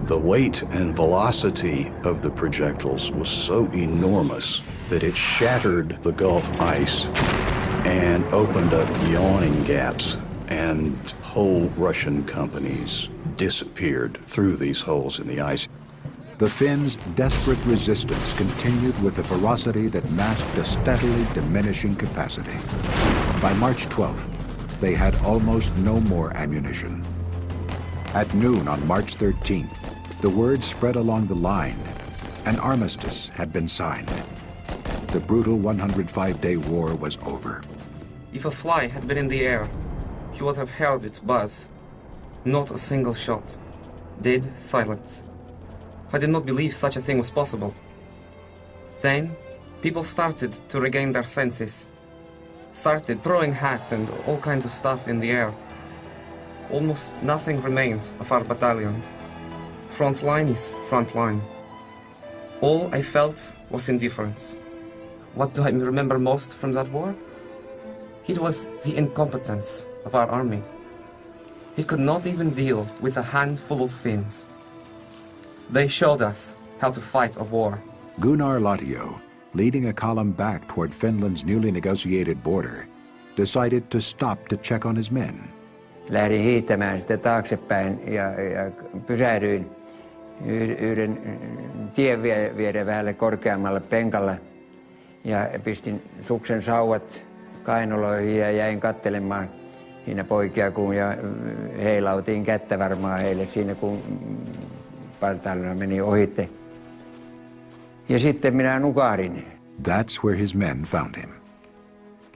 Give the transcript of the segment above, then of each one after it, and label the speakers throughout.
Speaker 1: The weight and velocity of the projectiles was so enormous that it shattered the Gulf ice and opened up yawning gaps, and whole Russian companies disappeared through these holes in the ice.
Speaker 2: The Finns' desperate resistance continued with a ferocity that masked a steadily diminishing capacity. By March 12th, they had almost no more ammunition. At noon on March 13th, the word spread along the line. An armistice had been signed. The brutal 105-day war was over.
Speaker 3: If a fly had been in the air, he would have heard its buzz. Not a single shot. Dead silence. I did not believe such a thing was possible. Then, people started to regain their senses. Started throwing hats and all kinds of stuff in the air. Almost nothing remained of our battalion. Front line is front line. All I felt was indifference. What do I remember most from that war? It was the incompetence of our army. It could not even deal with a handful of Finns. They showed us how to fight a war.
Speaker 2: Gunnar Latio, leading a column back toward Finland's newly negotiated border, decided to stop to check on his men.
Speaker 4: Lähdin hiihtämään sitten taaksepäin ja pysähdyin yhden tien vieden vähälle korkeammalle penkalle ja pistin suksen sauvat kainaloihin ja jäin katselemaan siinä poikia, kun ja heilautin kättä varmaan heille siinä, kun partaalina meni ohitte. Ja sitten minä nukahdin.
Speaker 2: That's where his men found him.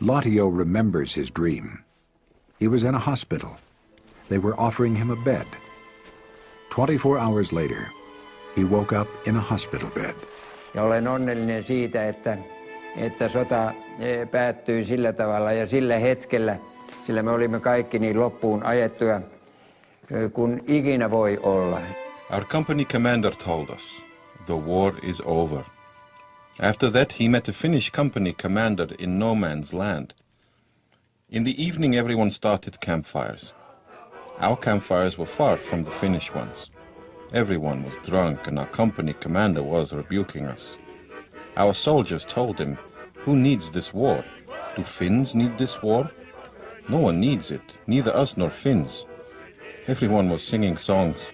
Speaker 2: Latio remembers his dream. He was in a hospital. They were offering him a bed. 24 hours later, he woke up in a hospital bed.
Speaker 4: Ja olen onnellinen siitä, että sota päättyi sillä tavalla ja sillä hetkellä, sillä me olimme kaikki niin loppuun ajettuja kuin ikinä voi olla.
Speaker 5: Our company commander told us, the war is over. After that, he met a Finnish company commander in no man's land. In the evening, everyone started campfires. Our campfires were far from the Finnish ones. Everyone was drunk and our company commander was rebuking us. Our soldiers told him, who needs this war? Do Finns need this war? No one needs it, neither us nor Finns. Everyone was singing songs.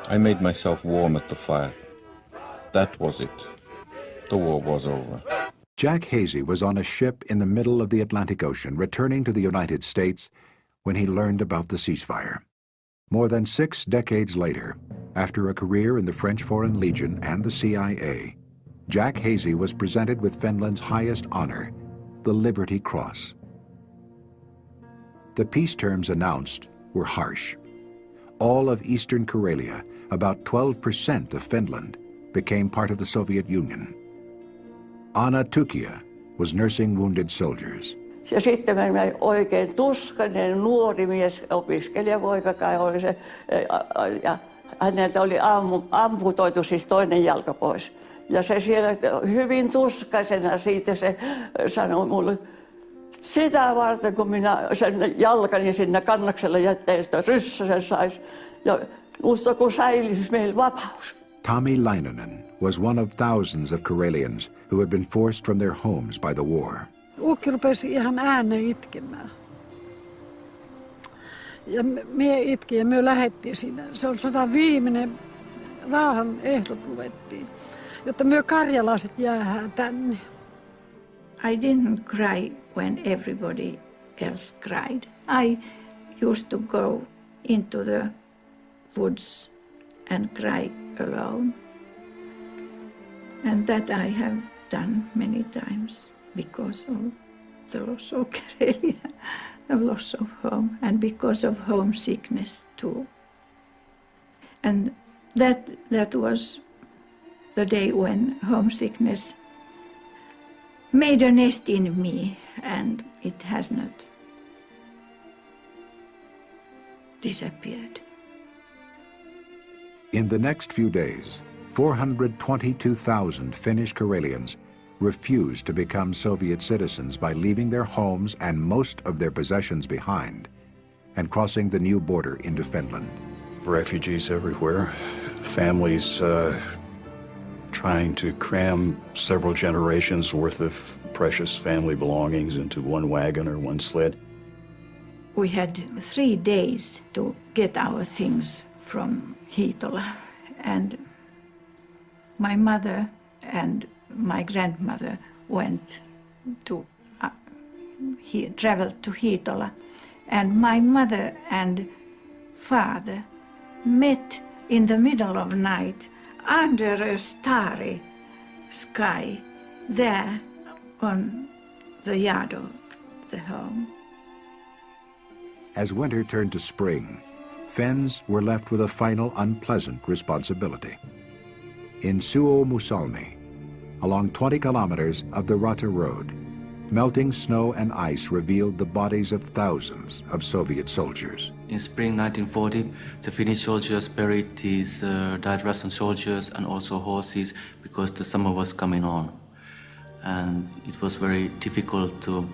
Speaker 5: I made myself warm at the fire. That was it. The war was over.
Speaker 2: Jack Hazy was on a ship in the middle of the Atlantic Ocean returning to the United States when he learned about the ceasefire. More than 6 decades later, after a career in the French Foreign Legion and the CIA, Jack Hazy was presented with Finland's highest honor, the Liberty Cross. The peace terms announced were harsh. All of Eastern Karelia, about 12% of Finland, became part of the Soviet Union. Anna Tukia was nursing wounded soldiers.
Speaker 6: Ja sitten mä oikein tuskainen nuori mies, opiskelijapoika kai oli se, ja häneltä oli amputoitu siis toinen jalka pois. Ja se siellä hyvin tuskaisena siitä se sanoi mulle, sitä varten kun minä sen jalkani sinne kannaksella jätteen, sitä ryssäsen sais, ja musta kun säilyisi meillä vapaus.
Speaker 2: Tommy Lainonen was one of thousands of Karelians who had been forced from their homes by the war.
Speaker 7: Ukki rupesi ihan ääneen itkemään. Ja me itkin ja me lähdettiin siinä. Se on sodan viimeinen rauhan ehdot luettiin, jotta me karjalaiset jäädään tänne.
Speaker 8: I didn't cry when everybody else cried. I used to go into the woods and cry alone. And that I have done many times because of the loss of Karelia, the loss of home, and because of homesickness too. And that was the day when homesickness made a nest in me, and it has not disappeared.
Speaker 2: In the next few days, 422,000 Finnish Karelians refused to become Soviet citizens by leaving their homes and most of their possessions behind and crossing the new border into Finland.
Speaker 1: refugees everywhere, families trying to cram several generations worth of precious family belongings into one wagon or one sled.
Speaker 8: We had 3 days to get our things from Hiitola, and my mother and my grandmother went to traveled to Hiitola, and my mother and father met in the middle of night under a starry sky there on the yard of the home.
Speaker 2: As winter turned to spring, Finns were left with a final unpleasant responsibility. In Suomussalmi, along 20 kilometers of the Rata Road, melting snow and ice revealed the bodies of thousands of Soviet soldiers.
Speaker 9: In spring 1940, the Finnish soldiers buried these dead Russian soldiers and also horses because the summer was coming on. And it was very difficult to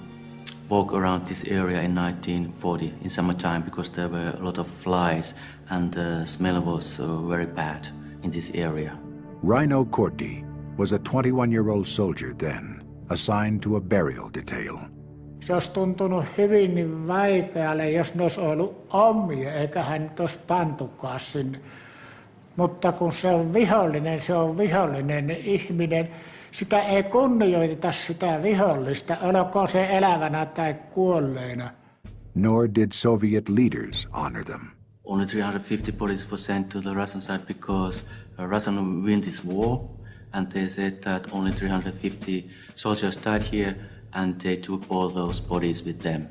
Speaker 9: walk around this area in 1940 in summertime because there were a lot of flies and the smell was very bad in this area.
Speaker 2: Raino Korti was a 21-year-old soldier then, assigned to a burial detail.
Speaker 10: Se olisi tuntunut hyvin niin vaikealle, jos ne olisi ollut omia, eikä hän olisi pantukaan sinne. Mutta kun se on vihollinen ihminen. Sitä ei kunnioiteta sitä vihollista, olkoon se elävänä tai kuolleena.
Speaker 2: Nor did Soviet leaders honor them.
Speaker 9: Only 350 bodies were sent to the Russian side because Russia won this war, and they said that only 350 soldiers died here, and they took all those bodies with them.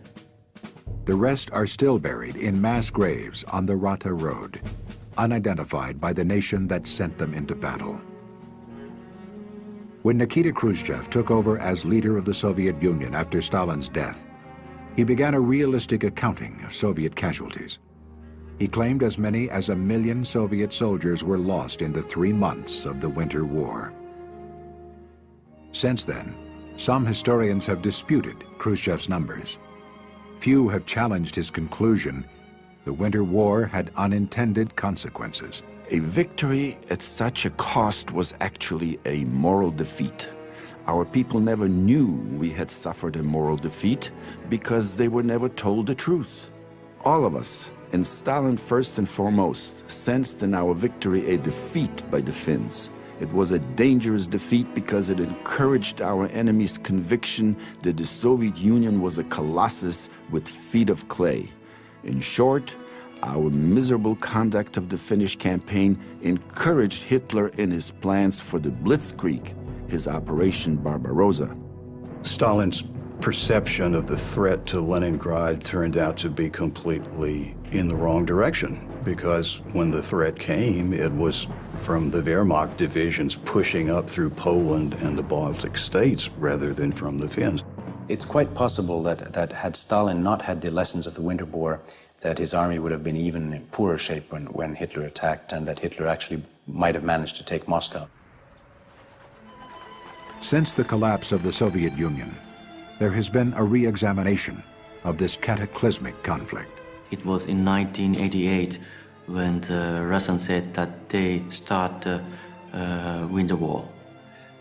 Speaker 2: The rest are still buried in mass graves on the Rata Road, unidentified by the nation that sent them into battle. When Nikita Khrushchev took over as leader of the Soviet Union after Stalin's death, he began a realistic accounting of Soviet casualties. He claimed as many as 1 million Soviet soldiers were lost in the 3 months of the Winter War. Since then, some historians have disputed Khrushchev's numbers. Few have challenged his conclusion the Winter War had unintended consequences.
Speaker 11: A victory at such a cost was actually a moral defeat. Our people never knew we had suffered a moral defeat because they were never told the truth. All of us, and Stalin first and foremost, sensed in our victory a defeat by the Finns. It was a dangerous defeat because it encouraged our enemy's conviction that the Soviet Union was a colossus with feet of clay. In short, our miserable conduct of the Finnish campaign encouraged Hitler in his plans for the Blitzkrieg, his Operation Barbarossa.
Speaker 1: Stalin's perception of the threat to Leningrad turned out to be completely in the wrong direction, because when the threat came, it was from the Wehrmacht divisions pushing up through Poland and the Baltic states rather than from the Finns.
Speaker 12: It's quite possible that had Stalin not had the lessons of the Winter War, that his army would have been even in poorer shape when Hitler attacked, and that Hitler actually might have managed to take Moscow.
Speaker 2: Since the collapse of the Soviet Union, there has been a re-examination of this cataclysmic conflict.
Speaker 9: It was in 1988 when the Russians said that they start the Winter War.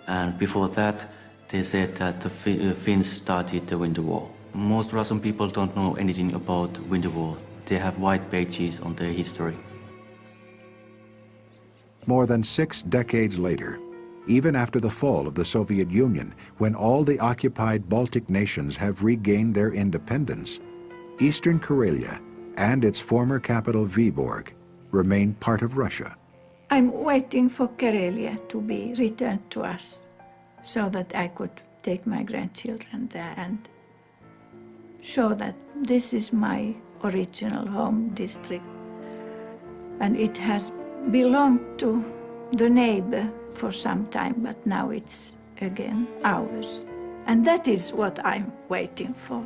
Speaker 9: And before that, they said that the Finns started the Winter War. Most Russian people don't know anything about Winter War. They have white pages on their history.
Speaker 2: More than 6 decades later, even after the fall of the Soviet Union, when all the occupied Baltic nations have regained their independence, Eastern Karelia and its former capital Vyborg remain part of Russia.
Speaker 8: I'm waiting for Karelia to be returned to us so that I could take my grandchildren there and show that this is my original home district, and it has belonged to the neighbor for some time, but now it's again ours. And that is what I'm waiting for.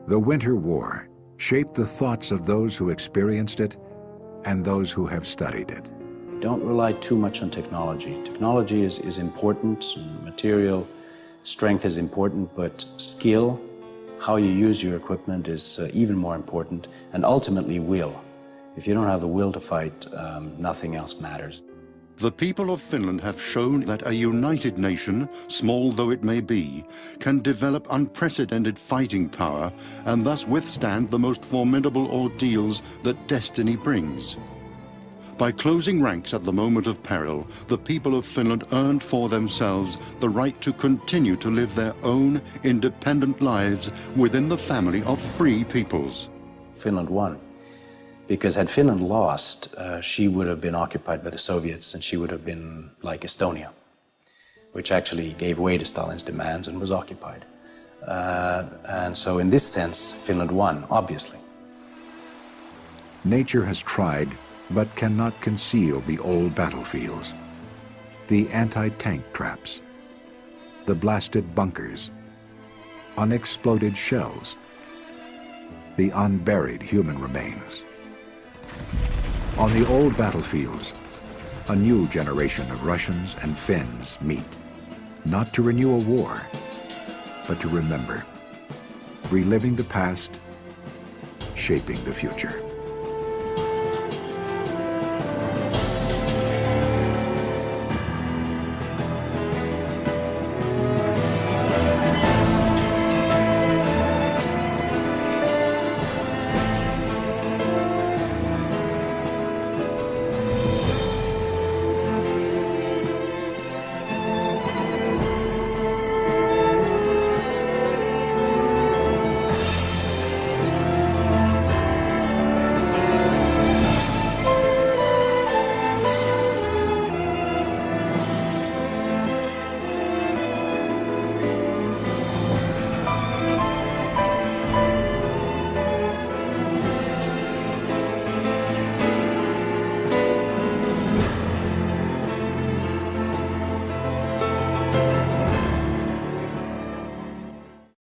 Speaker 2: The Winter War shaped the thoughts of those who experienced it and those who have studied it.
Speaker 12: Don't rely too much on technology. Technology is important, material strength is important, but skill, how you use your equipment is even more important, and ultimately will. If you don't have the will to fight, nothing else matters.
Speaker 13: The people of Finland have shown that a united nation, small though it may be, can develop unprecedented fighting power and thus withstand the most formidable ordeals that destiny brings. By closing ranks at the moment of peril, the people of Finland earned for themselves the right to continue to live their own independent lives within the family of free peoples.
Speaker 12: Finland won. Because had Finland lost, she would have been occupied by the Soviets and she would have been like Estonia, which actually gave way to Stalin's demands and was occupied. And so in this sense, Finland won, obviously.
Speaker 2: Nature has tried, but cannot conceal the old battlefields, the anti-tank traps, the blasted bunkers, unexploded shells, the unburied human remains. On the old battlefields, a new generation of Russians and Finns meet, not to renew a war, but to remember, reliving the past, shaping the future.